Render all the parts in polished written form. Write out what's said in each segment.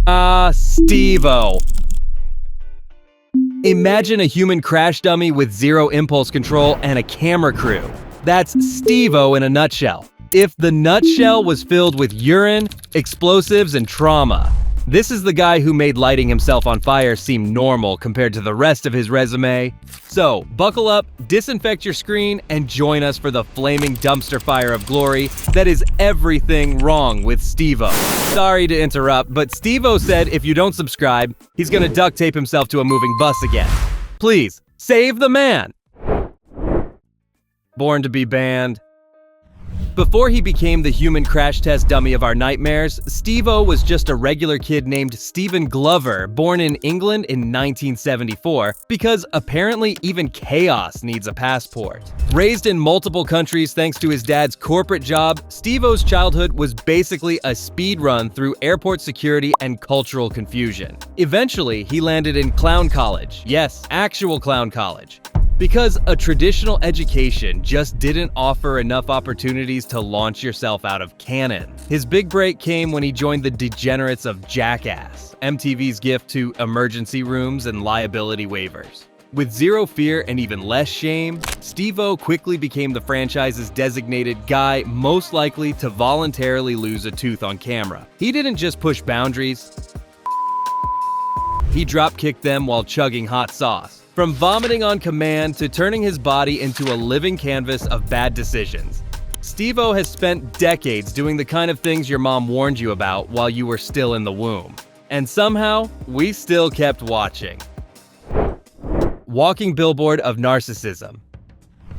SteveO. Imagine a human crash dummy with zero impulse control and a camera crew. That's SteveO in a nutshell. If the nutshell was filled with urine, explosives, and trauma. This is the guy who made lighting himself on fire seem normal compared to the rest of his resume. So, buckle up, disinfect your screen, and join us for the flaming dumpster fire of glory that is everything wrong with SteveO. Sorry to interrupt, but SteveO said if you don't subscribe, he's gonna duct tape himself to a moving bus again. Please, save the man! Born to be banned. Before he became the human crash test dummy of our nightmares, SteveO was just a regular kid named Stephen Glover, born in England in 1974, because apparently even chaos needs a passport. Raised in multiple countries thanks to his dad's corporate job, SteveO's childhood was basically a speed run through airport security and cultural confusion. Eventually, he landed in clown college. Yes, actual clown college. Because a traditional education just didn't offer enough opportunities to launch yourself out of canon. His big break came when he joined the degenerates of Jackass, MTV's gift to emergency rooms and liability waivers. With zero fear and even less shame, SteveO quickly became the franchise's designated guy most likely to voluntarily lose a tooth on camera. He didn't just push boundaries, he drop-kicked them while chugging hot sauce. From vomiting on command to turning his body into a living canvas of bad decisions. SteveO has spent decades doing the kind of things your mom warned you about while you were still in the womb. And somehow, we still kept watching. Walking billboard of narcissism.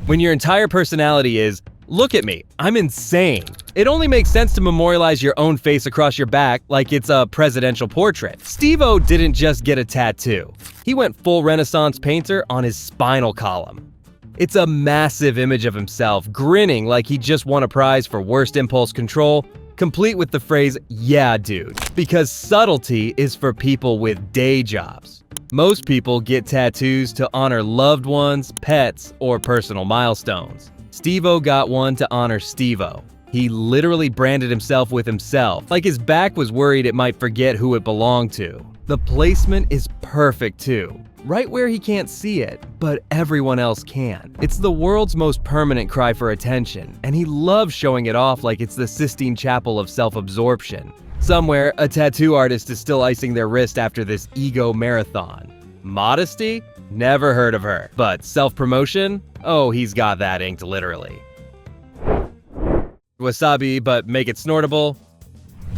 When your entire personality is, look at me, I'm insane. It only makes sense to memorialize your own face across your back like it's a presidential portrait. SteveO didn't just get a tattoo. He went full Renaissance painter on his spinal column. It's a massive image of himself, grinning like he just won a prize for worst impulse control, complete with the phrase, "Yeah, dude," because subtlety is for people with day jobs. Most people get tattoos to honor loved ones, pets, or personal milestones. SteveO got one to honor SteveO. He literally branded himself with himself, like his back was worried it might forget who it belonged to. The placement is perfect too, right where he can't see it, but everyone else can. It's the world's most permanent cry for attention, and he loves showing it off like it's the Sistine Chapel of self-absorption. Somewhere, a tattoo artist is still icing their wrist after this ego marathon. Modesty? Never heard of her. But self-promotion? Oh, he's got that inked literally. Wasabi, but make it snortable.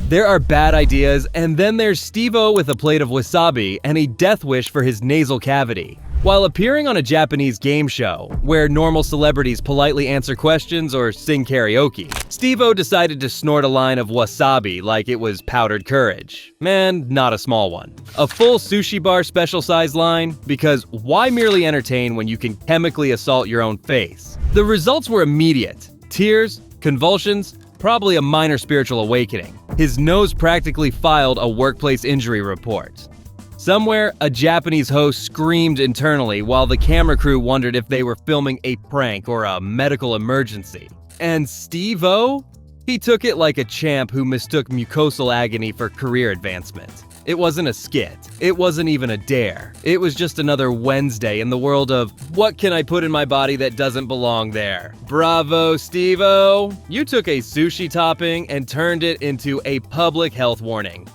There are bad ideas, and then there's SteveO with a plate of wasabi and a death wish for his nasal cavity. While appearing on a Japanese game show, where normal celebrities politely answer questions or sing karaoke, SteveO decided to snort a line of wasabi like it was powdered courage. And not a small one. A full sushi bar special size line, because why merely entertain when you can chemically assault your own face? The results were immediate. Tears, convulsions, probably a minor spiritual awakening. His nose practically filed a workplace injury report. Somewhere, a Japanese host screamed internally while the camera crew wondered if they were filming a prank or a medical emergency. And SteveO? He took it like a champ who mistook mucosal agony for career advancement. It wasn't a skit. It wasn't even a dare. It was just another Wednesday in the world of, what can I put in my body that doesn't belong there? Bravo, SteveO! You took a sushi topping and turned it into a public health warning.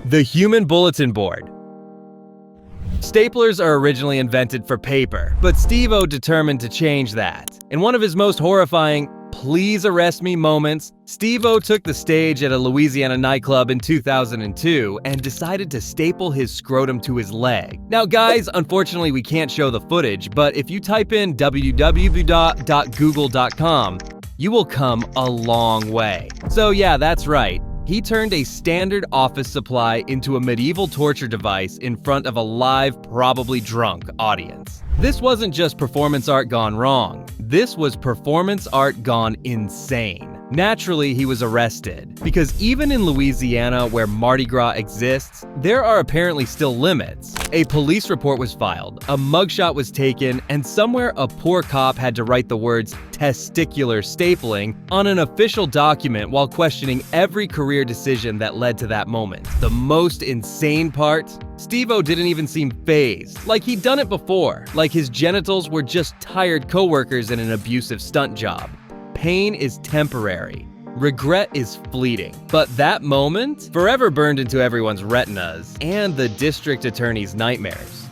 The Human Bulletin Board. Staplers are originally invented for paper, but SteveO determined to change that. In one of his most horrifying, please arrest me moments, SteveO took the stage at a Louisiana nightclub in 2002 and decided to staple his scrotum to his leg. Now guys, unfortunately we can't show the footage, but if you type in www.google.com, you will come a long way. So yeah, that's right. He turned a standard office supply into a medieval torture device in front of a live, probably drunk audience. This wasn't just performance art gone wrong. This was performance art gone insane. Naturally, he was arrested, because even in Louisiana, where Mardi Gras exists, there are apparently still limits. A police report was filed, a mugshot was taken, and somewhere a poor cop had to write the words testicular stapling on an official document while questioning every career decision that led to that moment. The most insane part? SteveO didn't even seem fazed, like he'd done it before, like his genitals were just tired coworkers in an abusive stunt job. Pain is temporary. Regret is fleeting. But that moment, forever burned into everyone's retinas and the district attorney's nightmares.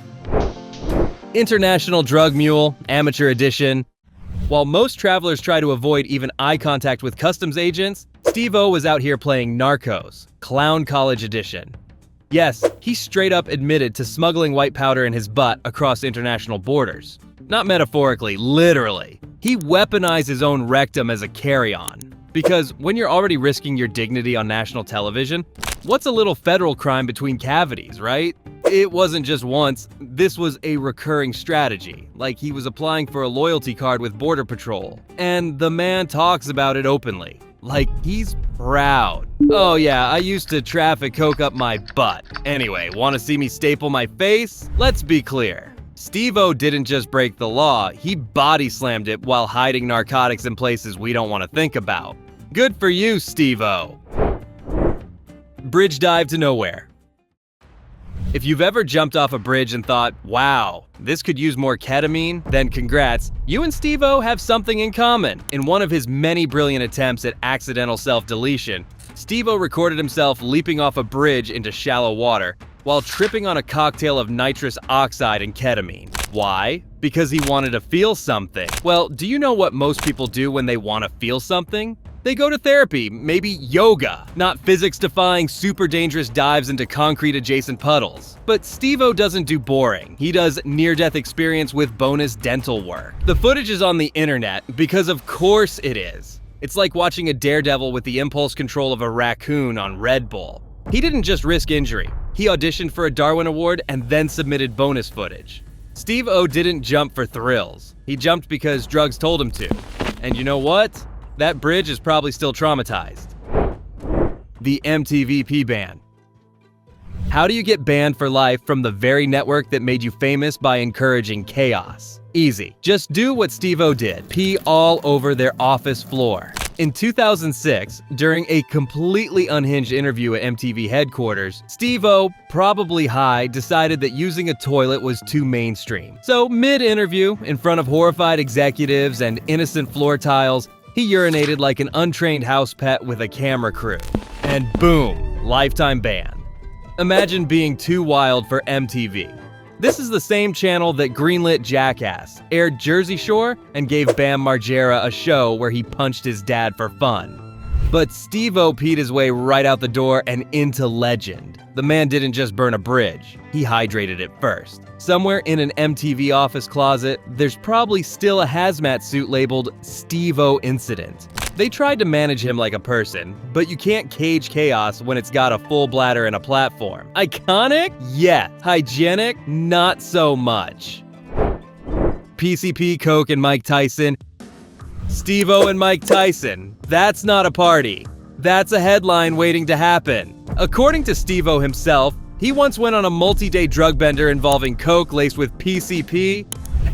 International Drug Mule, Amateur Edition. While most travelers try to avoid even eye contact with customs agents, SteveO was out here playing Narcos, Clown College Edition. Yes, he straight up admitted to smuggling white powder in his butt across international borders. Not metaphorically, literally. He weaponized his own rectum as a carry-on. Because when you're already risking your dignity on national television, what's a little federal crime between cavities, right? It wasn't just once, this was a recurring strategy, like he was applying for a loyalty card with Border Patrol. And the man talks about it openly, like he's proud. Oh yeah, I used to traffic coke up my butt. Anyway, wanna see me staple my face? Let's be clear. SteveO didn't just break the law, he body slammed it while hiding narcotics in places we don't want to think about. Good for you, SteveO. Bridge dive to nowhere. If you've ever jumped off a bridge and thought, wow, this could use more ketamine, then congrats, you and SteveO have something in common. In one of his many brilliant attempts at accidental self-deletion, SteveO recorded himself leaping off a bridge into shallow water while tripping on a cocktail of nitrous oxide and ketamine. Why? Because he wanted to feel something. Well, do you know what most people do when they want to feel something? They go to therapy, maybe yoga, not physics-defying, super dangerous dives into concrete-adjacent puddles. But SteveO doesn't do boring. He does near-death experience with bonus dental work. The footage is on the internet because of course it is. It's like watching a Daredevil with the impulse control of a raccoon on Red Bull. He didn't just risk injury. He auditioned for a Darwin Award and then submitted bonus footage. SteveO didn't jump for thrills. He jumped because drugs told him to. And you know what? That bridge is probably still traumatized. The MTV ban. How do you get banned for life from the very network that made you famous by encouraging chaos? Easy. Just do what SteveO did. Pee all over their office floor. In 2006, during a completely unhinged interview at MTV headquarters, SteveO, probably high, decided that using a toilet was too mainstream. So mid-interview, in front of horrified executives and innocent floor tiles, he urinated like an untrained house pet with a camera crew. And boom, lifetime ban. Imagine being too wild for MTV. This is the same channel that greenlit Jackass, aired Jersey Shore, and gave Bam Margera a show where he punched his dad for fun. But SteveO peed his way right out the door and into legend. The man didn't just burn a bridge, he hydrated it first. Somewhere in an MTV office closet, there's probably still a hazmat suit labeled SteveO Incident. They tried to manage him like a person, but you can't cage chaos when it's got a full bladder and a platform. Iconic? Yeah. Hygienic? Not so much. PCP, Coke, and Mike Tyson. SteveO and Mike Tyson. That's not a party. That's a headline waiting to happen. According to SteveO himself, he once went on a multi-day drug bender involving Coke laced with PCP,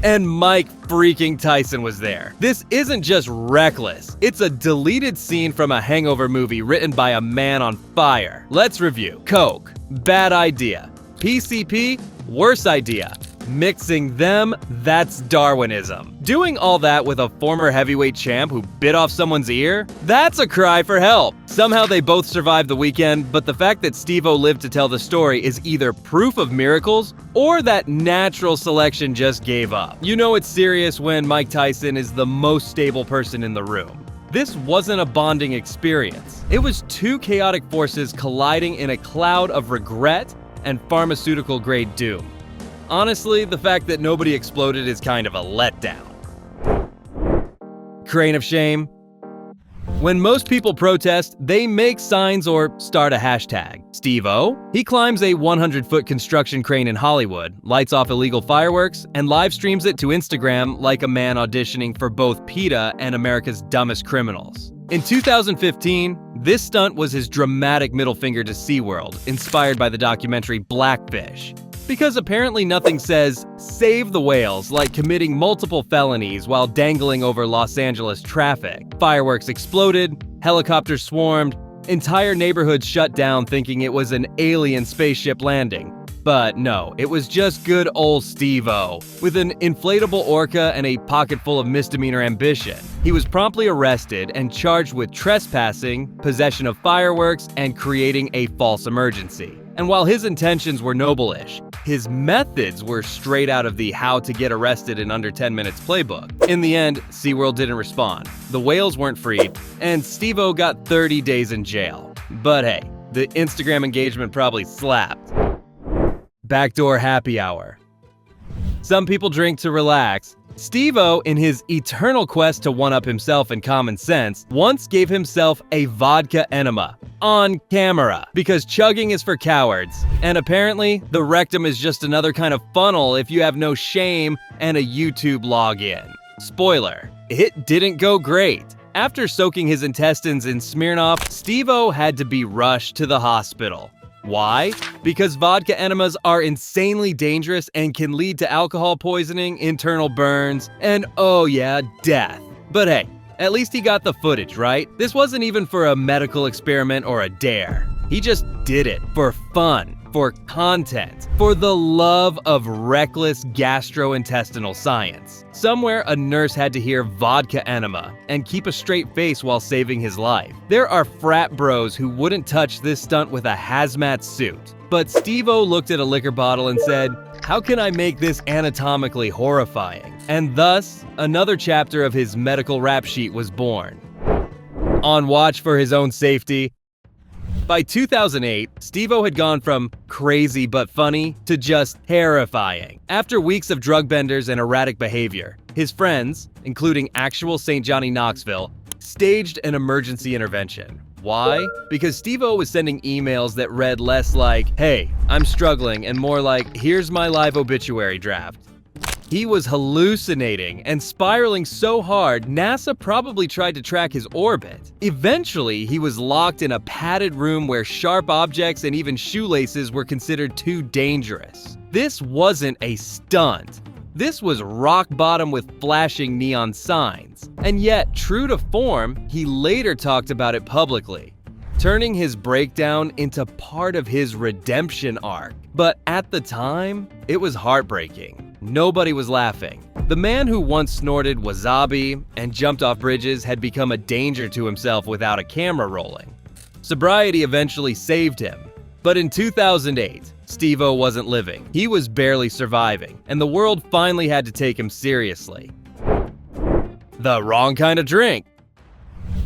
and Mike freaking Tyson was there. This isn't just reckless, it's a deleted scene from a hangover movie written by a man on fire. Let's review. Coke, bad idea. PCP, worse idea. Mixing them, that's Darwinism. Doing all that with a former heavyweight champ who bit off someone's ear? That's a cry for help. Somehow they both survived the weekend, but the fact that SteveO lived to tell the story is either proof of miracles or that natural selection just gave up. You know it's serious when Mike Tyson is the most stable person in the room. This wasn't a bonding experience. It was two chaotic forces colliding in a cloud of regret and pharmaceutical-grade doom. Honestly, the fact that nobody exploded is kind of a letdown. Crane of shame. When most people protest, they make signs or start a hashtag. SteveO? He climbs a 100-foot construction crane in Hollywood, lights off illegal fireworks, and live streams it to Instagram like a man auditioning for both PETA and America's Dumbest Criminals. In 2015, this stunt was his dramatic middle finger to SeaWorld, inspired by the documentary Blackfish. Because apparently nothing says save the whales like committing multiple felonies while dangling over Los Angeles traffic. Fireworks exploded, helicopters swarmed, entire neighborhoods shut down thinking it was an alien spaceship landing. But no, it was just good old SteveO, with an inflatable orca and a pocket full of misdemeanor ambition. He was promptly arrested and charged with trespassing, possession of fireworks, and creating a false emergency. And while his intentions were noble-ish, his methods were straight out of the How to Get Arrested in Under 10 Minutes playbook. In the end, SeaWorld didn't respond, the whales weren't freed, and SteveO got 30 days in jail. But hey, the Instagram engagement probably slapped. Backdoor happy hour. Some people drink to relax. SteveO, in his eternal quest to one-up himself in common sense, once gave himself a vodka enema. On camera. Because chugging is for cowards. And apparently, the rectum is just another kind of funnel if you have no shame and a YouTube login. Spoiler, it didn't go great. After soaking his intestines in Smirnoff, SteveO had to be rushed to the hospital. Why? Because vodka enemas are insanely dangerous and can lead to alcohol poisoning, internal burns, and oh yeah, death. But hey, at least he got the footage, right? This wasn't even for a medical experiment or a dare. He just did it for fun, for content, for the love of reckless gastrointestinal science. Somewhere a nurse had to hear vodka enema and keep a straight face while saving his life. There are frat bros who wouldn't touch this stunt with a hazmat suit. But SteveO looked at a liquor bottle and said, how can I make this anatomically horrifying? And thus, another chapter of his medical rap sheet was born. On watch for his own safety. By 2008, SteveO had gone from crazy but funny to just terrifying. After weeks of drug benders and erratic behavior, his friends, including actual St. Johnny Knoxville, staged an emergency intervention. Why? Because SteveO was sending emails that read less like, hey, I'm struggling, and more like, here's my live obituary draft. He was hallucinating and spiraling so hard, NASA probably tried to track his orbit. Eventually, he was locked in a padded room where sharp objects and even shoelaces were considered too dangerous. This wasn't a stunt. This was rock bottom with flashing neon signs. And yet, true to form, he later talked about it publicly, turning his breakdown into part of his redemption arc. But at the time, it was heartbreaking. Nobody was laughing. The man who once snorted wasabi and jumped off bridges had become a danger to himself without a camera rolling. Sobriety eventually saved him. But in 2008, SteveO wasn't living. He was barely surviving, and the world finally had to take him seriously. The wrong kind of drink.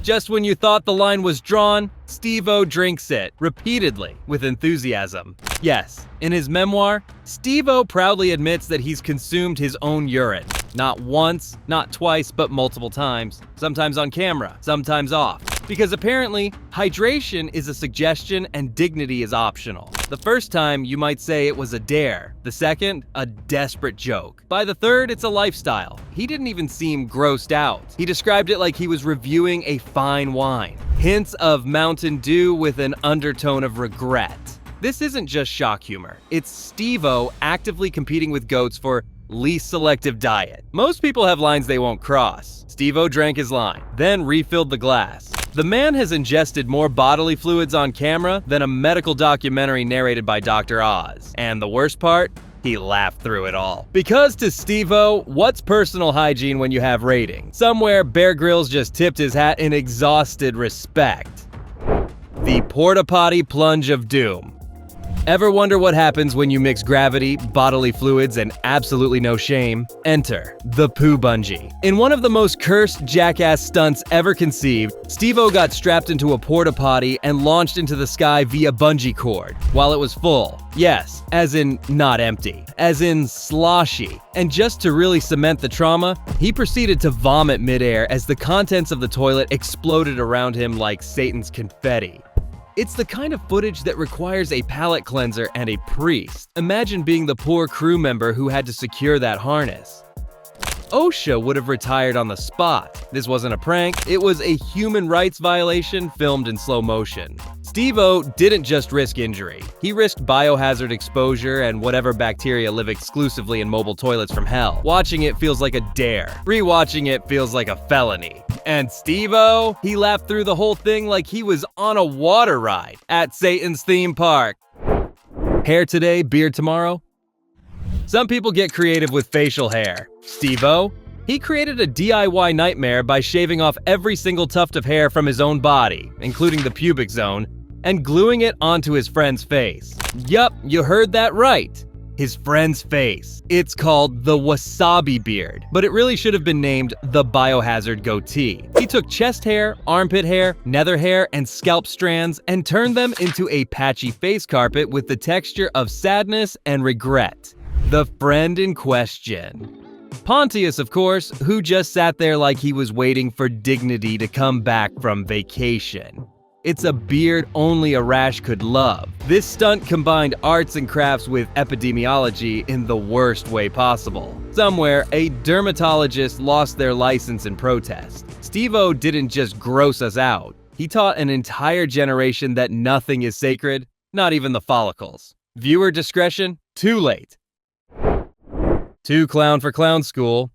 Just when you thought the line was drawn, SteveO drinks it, repeatedly, with enthusiasm. Yes, in his memoir, SteveO proudly admits that he's consumed his own urine. Not once, not twice, but multiple times. Sometimes on camera, sometimes off. Because apparently, hydration is a suggestion and dignity is optional. The first time, you might say it was a dare. The second, a desperate joke. By the third, it's a lifestyle. He didn't even seem grossed out. He described it like he was reviewing a fine wine. Hints of Mountain Dew with an undertone of regret. This isn't just shock humor. It's SteveO actively competing with goats for least selective diet. Most people have lines they won't cross. SteveO drank his line, then refilled the glass. The man has ingested more bodily fluids on camera than a medical documentary narrated by Dr. Oz. And the worst part? He laughed through it all. Because to SteveO, what's personal hygiene when you have ratings? Somewhere Bear Grylls just tipped his hat in exhausted respect. The porta potty plunge of doom. Ever wonder what happens when you mix gravity, bodily fluids, and absolutely no shame? Enter the poo bungee. In one of the most cursed Jackass stunts ever conceived, SteveO got strapped into a porta potty and launched into the sky via bungee cord while it was full. Yes, as in not empty, as in sloshy. And just to really cement the trauma, he proceeded to vomit midair as the contents of the toilet exploded around him like Satan's confetti. It's the kind of footage that requires a palate cleanser and a priest. Imagine being the poor crew member who had to secure that harness. OSHA would have retired on the spot. This wasn't a prank, it was a human rights violation filmed in slow motion. SteveO didn't just risk injury. He risked biohazard exposure and whatever bacteria live exclusively in mobile toilets from hell. Watching it feels like a dare. Rewatching it feels like a felony. And SteveO, he laughed through the whole thing like he was on a water ride at Satan's theme park. Hair today, beard tomorrow? Some people get creative with facial hair. SteveO, he created a DIY nightmare by shaving off every single tuft of hair from his own body, including the pubic zone, and gluing it onto his friend's face. Yup, you heard that right. His friend's face. It's called the wasabi beard, but it really should have been named the biohazard goatee. He took chest hair, armpit hair, nether hair, and scalp strands and turned them into a patchy face carpet with the texture of sadness and regret. The friend in question. Pontius, of course, who just sat there like he was waiting for dignity to come back from vacation. It's a beard only a rash could love. This stunt combined arts and crafts with epidemiology in the worst way possible. Somewhere, a dermatologist lost their license in protest. SteveO didn't just gross us out. He taught an entire generation that nothing is sacred, not even the follicles. Viewer discretion? Too late. Too clown for clown school.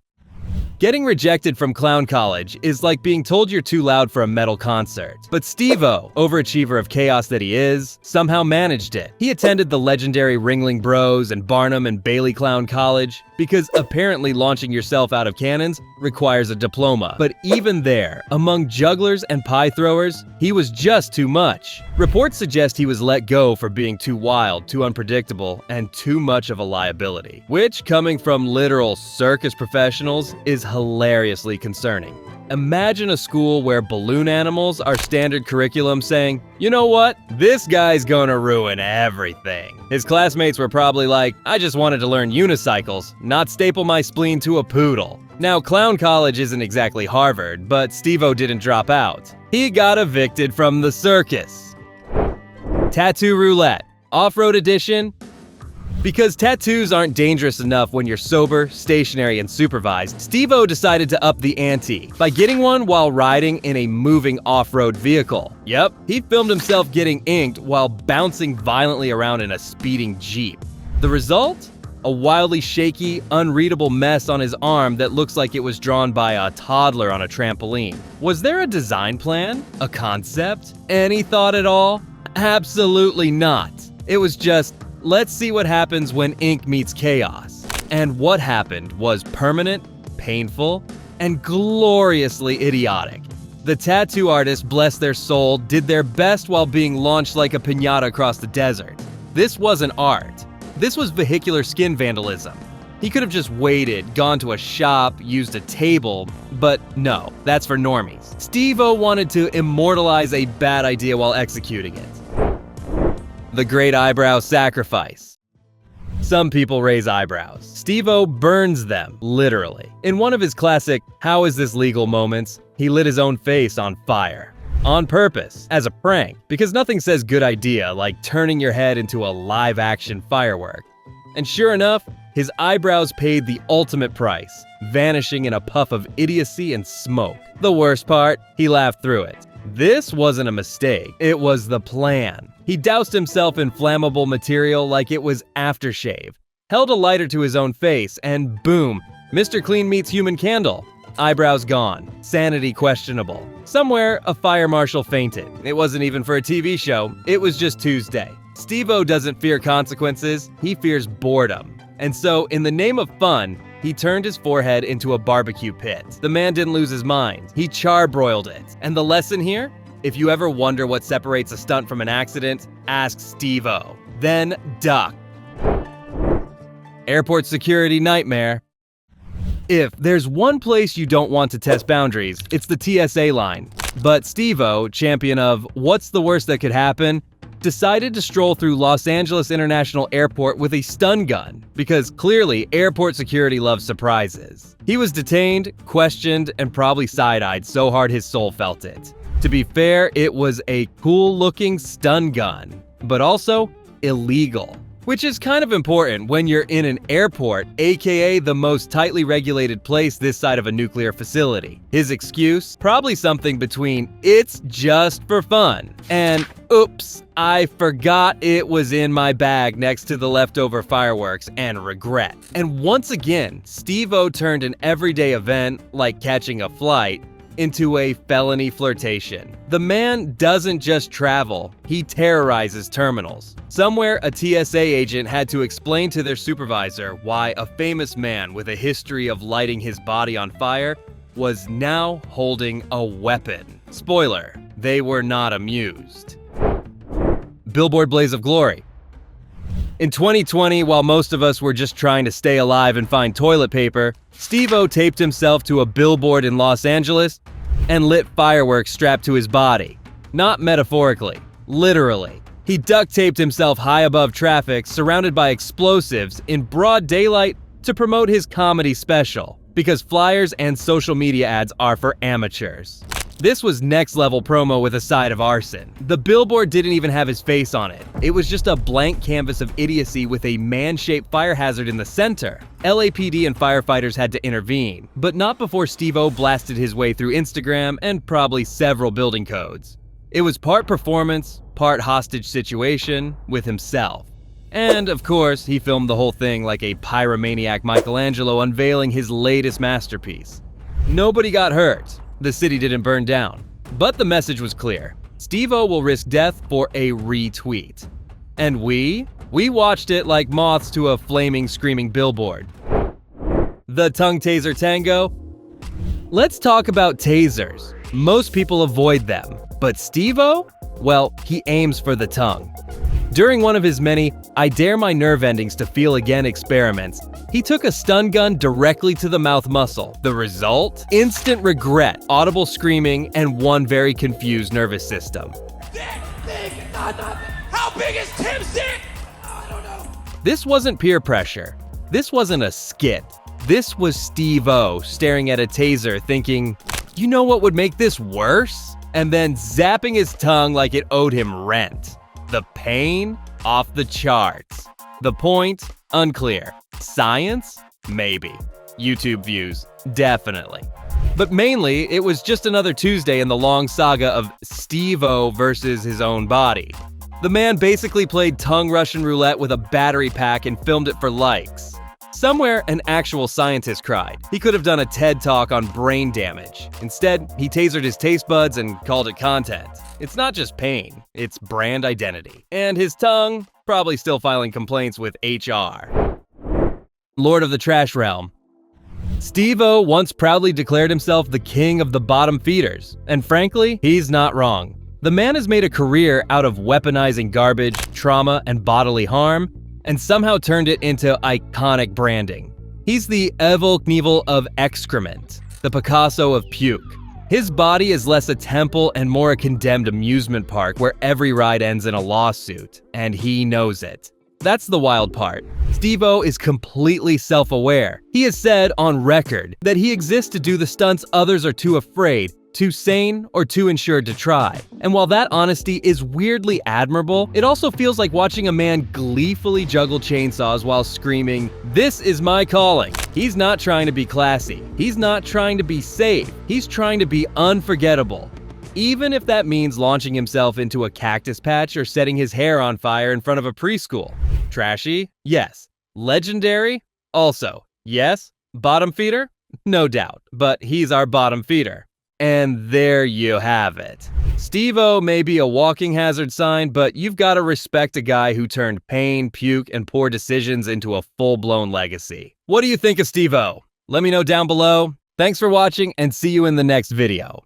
Getting rejected from clown college is like being told you're too loud for a metal concert. But SteveO, overachiever of chaos that he is, somehow managed it. He attended the legendary Ringling Bros and Barnum and Bailey Clown College because apparently launching yourself out of cannons requires a diploma. But even there, among jugglers and pie throwers, he was just too much. Reports suggest he was let go for being too wild, too unpredictable, and too much of a liability. Which, coming from literal circus professionals, is hilariously concerning. Imagine a school where balloon animals are standard curriculum saying, you know what, this guy's gonna ruin everything. His classmates were probably like, I just wanted to learn unicycles, not staple my spleen to a poodle. Now, clown college isn't exactly Harvard, but SteveO didn't drop out. He got evicted from the circus. Tattoo roulette, off-road edition. Because tattoos aren't dangerous enough when you're sober, stationary, and supervised, SteveO decided to up the ante by getting one while riding in a moving off-road vehicle. Yep, he filmed himself getting inked while bouncing violently around in a speeding Jeep. The result? A wildly shaky, unreadable mess on his arm that looks like it was drawn by a toddler on a trampoline. Was there a design plan? A concept? Any thought at all? Absolutely not. It was just, let's see what happens when ink meets chaos. And what happened was permanent, painful, and gloriously idiotic. The tattoo artist, bless their soul, did their best while being launched like a piñata across the desert. This wasn't art. This was vehicular skin vandalism. He could have just waited, gone to a shop, used a table, but no, that's for normies. SteveO wanted to immortalize a bad idea while executing it. The Great Eyebrow Sacrifice. Some people raise eyebrows. SteveO burns them, literally. In one of his classic, "How is this legal?" moments, he lit his own face on fire. On purpose, as a prank, because nothing says good idea like turning your head into a live-action firework. And sure enough, his eyebrows paid the ultimate price, vanishing in a puff of idiocy and smoke. The worst part, he laughed through it. This wasn't a mistake, it was the plan. He doused himself in flammable material like it was aftershave, held a lighter to his own face, and boom, Mr. Clean meets human candle. Eyebrows gone, sanity questionable. Somewhere, a fire marshal fainted. It wasn't even for a TV show, it was just Tuesday. SteveO doesn't fear consequences, he fears boredom. And so, in the name of fun, he turned his forehead into a barbecue pit. The man didn't lose his mind, he charbroiled it. And the lesson here? If you ever wonder what separates a stunt from an accident, ask SteveO. Then duck. Airport security nightmare. If there's one place you don't want to test boundaries, it's the TSA line. But SteveO, champion of what's the worst that could happen, decided to stroll through Los Angeles International Airport with a stun gun, because clearly airport security loves surprises. He was detained, questioned, and probably side-eyed so hard his soul felt it. To be fair, it was a cool-looking stun gun, but also illegal. Which is kind of important when you're in an airport, aka the most tightly regulated place this side of a nuclear facility. His excuse? Probably something between "it's just for fun" and "oops, I forgot it was in my bag next to the leftover fireworks" and regret. And once again, SteveO turned an everyday event, like catching a flight, into a felony flirtation. The man doesn't just travel, he terrorizes terminals. Somewhere, a TSA agent had to explain to their supervisor why a famous man with a history of lighting his body on fire was now holding a weapon. Spoiler, they were not amused. Billboard Blaze of Glory. In 2020, while most of us were just trying to stay alive and find toilet paper, SteveO taped himself to a billboard in Los Angeles and lit fireworks strapped to his body. Not metaphorically, literally. He duct taped himself high above traffic, surrounded by explosives, in broad daylight to promote his comedy special, because flyers and social media ads are for amateurs. This was next level promo with a side of arson. The billboard didn't even have his face on it. It was just a blank canvas of idiocy with a man-shaped fire hazard in the center. LAPD and firefighters had to intervene, but not before SteveO blasted his way through Instagram and probably several building codes. It was part performance, part hostage situation with himself. And of course, he filmed the whole thing like a pyromaniac Michelangelo unveiling his latest masterpiece. Nobody got hurt. The city didn't burn down. But the message was clear. SteveO will risk death for a retweet. And we watched it like moths to a flaming, screaming billboard. The tongue taser tango? Let's talk about tasers. Most people avoid them. But SteveO? Well, he aims for the tongue. During one of his many "I dare my nerve endings to feel again" experiments, he took a stun gun directly to the mouth muscle. The result? Instant regret, audible screaming, and one very confused nervous system. How big is Tim's dick? I don't know. This wasn't peer pressure. This wasn't a skit. This was SteveO staring at a taser thinking, "You know what would make this worse?" And then zapping his tongue like it owed him rent. The pain? Off the charts. The point? Unclear. Science? Maybe. YouTube views? Definitely. But mainly, it was just another Tuesday in the long saga of SteveO versus his own body. The man basically played tongue Russian roulette with a battery pack and filmed it for likes. Somewhere, an actual scientist cried. He could have done a TED Talk on brain damage. Instead, he tasered his taste buds and called it content. It's not just pain, it's brand identity. And his tongue? Probably still filing complaints with HR. Lord of the Trash Realm. SteveO once proudly declared himself the king of the bottom feeders, and frankly, he's not wrong. The man has made a career out of weaponizing garbage, trauma, and bodily harm, and somehow turned it into iconic branding. He's the Evel Knievel of excrement, the Picasso of puke. His body is less a temple and more a condemned amusement park where every ride ends in a lawsuit, and he knows it. That's the wild part. SteveO is completely self-aware. He has said on record that he exists to do the stunts others are too afraid, too sane, or too insured to try. And while that honesty is weirdly admirable, it also feels like watching a man gleefully juggle chainsaws while screaming, "This is my calling." He's not trying to be classy. He's not trying to be safe. He's trying to be unforgettable. Even if that means launching himself into a cactus patch or setting his hair on fire in front of a preschool. Trashy? Yes. Legendary? Also. Yes. Bottom feeder? No doubt. But he's our bottom feeder. And there you have it. SteveO may be a walking hazard sign, but you've got to respect a guy who turned pain, puke, and poor decisions into a full-blown legacy. What do you think of SteveO? Let me know down below. Thanks for watching, and see you in the next video.